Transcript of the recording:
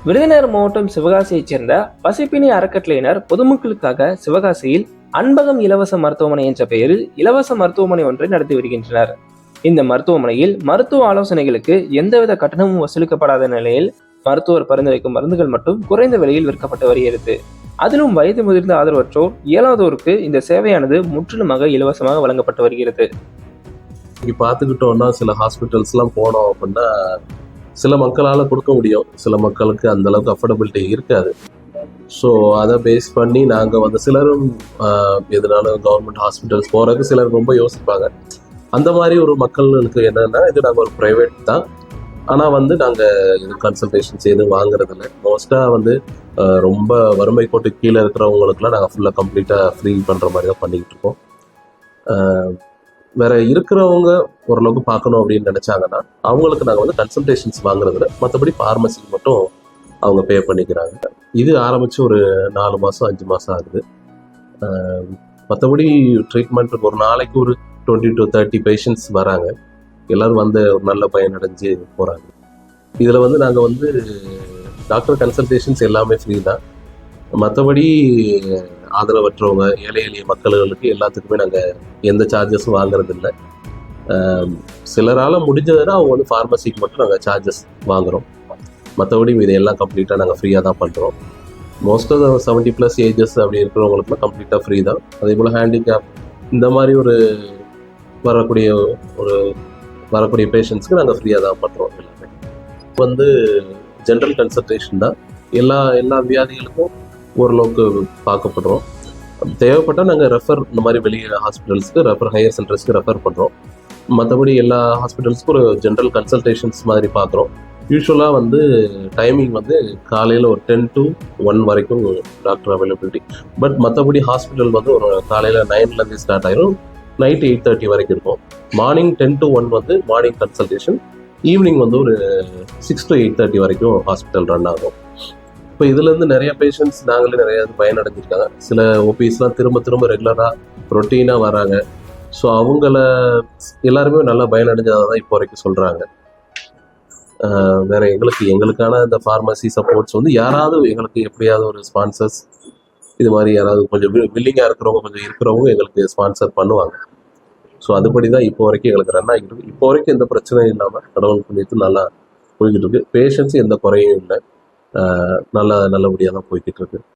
விருதுநகர் மாவட்டம் சிவகாசியைச் சேர்ந்த பசிப்பினி அறக்கட்டளையினர் பொதுமக்களுக்காக சிவகாசியில் அன்பகம் இலவச மருத்துவமனை என்ற பெயரில் இலவச மருத்துவமனை ஒன்றை நடத்தி வருகின்றனர். இந்த மருத்துவமனையில் மருத்துவ ஆலோசனைகளுக்கு எந்தவித கட்டணமும் வசூலிக்கப்படாத நிலையில் மருத்துவர் பரிந்துரைக்கும் மருந்துகள் மட்டும் குறைந்த விலையில் விற்கப்பட்டு வருகிறது. அதிலும் வயது முதிர்ந்த ஆதரவற்றோர் இயலாதோருக்கு இந்த சேவையானது முற்றிலுமாக இலவசமாக வழங்கப்பட்டு வருகிறது. இங்கே பார்த்துக்கிட்டோம்னா சில ஹாஸ்பிட்டல்ஸ்லாம் போனோம் அப்படின்னா சில மக்களால் கொடுக்க முடியும், சில மக்களுக்கு அந்த அளவுக்கு அஃபோர்டபிலிட்டி இருக்காது. ஸோ அதை பேஸ் பண்ணி நாங்கள் வந்து சிலரும் எதனாலும் கவர்மெண்ட் ஹாஸ்பிட்டல்ஸ் போகிறதுக்கு சிலர் ரொம்ப யோசிப்பாங்க. அந்த மாதிரி ஒரு மக்களுக்கு என்னென்னா, இது நாங்கள் ஒரு ப்ரைவேட் தான், ஆனால் வந்து நாங்கள் இது கன்சல்டேஷன்ஸ் எதுவும் வாங்குறதில்ல. மோஸ்ட்டாக வந்து ரொம்ப வறுமை கோட்டு கீழே இருக்கிறவங்களுக்குலாம் நாங்கள் ஃபுல்லாக கம்ப்ளீட்டாக ஃப்ரீ பண்ணுற மாதிரி தான் பண்ணிக்கிட்டு இருக்கோம். வேற இருக்கிறவங்க ஓரளவுக்கு பார்க்கணும் அப்படின்னு நினைச்சாங்கன்னா அவங்களுக்கு நாங்கள் வந்து கன்சல்டேஷன்ஸ் வாங்குறதுல, மற்றபடி ஃபார்மசிக்கு மட்டும் அவங்க பே பண்ணிக்கிறாங்க. இது ஆரம்பித்து ஒரு 4 மாதம் 5 மாதம் ஆகுது. மற்றபடி ட்ரீட்மெண்ட் ஒரு நாளைக்கு ஒரு 20 to 30 பேஷண்ட்ஸ் வராங்க. எல்லோரும் வந்து ஒரு நல்ல பயனடைஞ்சு போகிறாங்க. இதில் வந்து நாங்கள் வந்து டாக்டர் கன்சல்டேஷன்ஸ் எல்லாமே ஃப்ரீ தான். மற்றபடி ஆதரவற்றவங்க, ஏழை எளிய மக்களுக்கு எல்லாத்துக்குமே நாங்கள் எந்த சார்ஜஸும் வாங்குறது இல்லை. சிலரால் முடிஞ்சதுன்னா அவங்க வந்து ஃபார்மசிக்கு மட்டும் நாங்கள் சார்ஜஸ் வாங்குகிறோம். மற்றபடி இது எல்லாம் கம்ப்ளீட்டாக நாங்கள் ஃப்ரீயாக தான் பண்ணுறோம். மோஸ்ட் ஆஃப் 70+ ஏஜஸ் அப்படி இருக்கிறவங்களுக்குலாம் கம்ப்ளீட்டாக ஃப்ரீ தான். அதே போல் ஹேண்டிகேப் இந்த மாதிரி வரக்கூடிய பேஷண்ட்ஸ்க்கு நாங்கள் ஃப்ரீயாக தான் பண்ணுறோம். எல்லாமே வந்து ஜென்ரல் கன்சல்டேஷன் தான். எல்லா வியாதிகளுக்கும் ஓரளவுக்கு பார்க்கப்படுறோம். தேவைப்பட்டால் நாங்கள் இந்த மாதிரி வெளியே ஹாஸ்பிட்டல்ஸ்க்கு ஹையர் சென்டர்ஸ்க்கு ரெஃபர் பண்ணுறோம். மற்றபடி எல்லா ஹாஸ்பிட்டல்ஸ்க்கும் ஒரு ஜென்ரல் கன்சல்டேஷன்ஸ் மாதிரி பார்க்குறோம். யூஸ்வலாக வந்து டைமிங் வந்து காலையில் ஒரு 10 to 1 வரைக்கும் டாக்டர் அவைலபிலிட்டி. பட் மற்றபடி ஹாஸ்பிட்டல் வந்து ஒரு காலையில் 9லேருந்து ஸ்டார்ட் ஆகிரும், நைட்டு 8:30 வரைக்கும் இருக்கும். மார்னிங் 10 to 1 வந்து மார்னிங் கன்சல்டேஷன், ஈவினிங் வந்து ஒரு 6 to 8:30 வரைக்கும் ஹாஸ்பிட்டல் ரன் ஆகும். இப்போ இதுலேருந்து நிறைய பேஷண்ட்ஸ் நாங்களே நிறைய பயனடைஞ்சிருக்காங்க. சில ஓபிஸ்லாம் திரும்ப ரெகுலராக ரொட்டீனாக வராங்க. ஸோ அவங்கள எல்லாருமே நல்லா பயனடைஞ்சதாக தான் இப்போ வரைக்கும் சொல்கிறாங்க. வேற எங்களுக்கான இந்த ஃபார்மசி சப்போர்ட்ஸ் வந்து யாராவது எங்களுக்கு எப்படியாவது ஒரு ஸ்பான்சர்ஸ் இது மாதிரி யாராவது கொஞ்சம் வில்லிங்காக இருக்கிறவங்க எங்களுக்கு ஸ்பான்சர் பண்ணுவாங்க. ஸோ அதுபடி தான் இப்போ வரைக்கும் எங்களுக்கு ரன் ஆகிட்டு இருக்கு. இப்போ வரைக்கும் எந்த பிரச்சனையும் இல்லாமல் கடவுள் புண்ணியத்தில் நல்லா போய்கிட்டு இருக்கு. பேஷண்ட்ஸ் எந்த குறையும் இல்லை, நல்லபடியாக தான் போய்கிட்டு இருக்கு.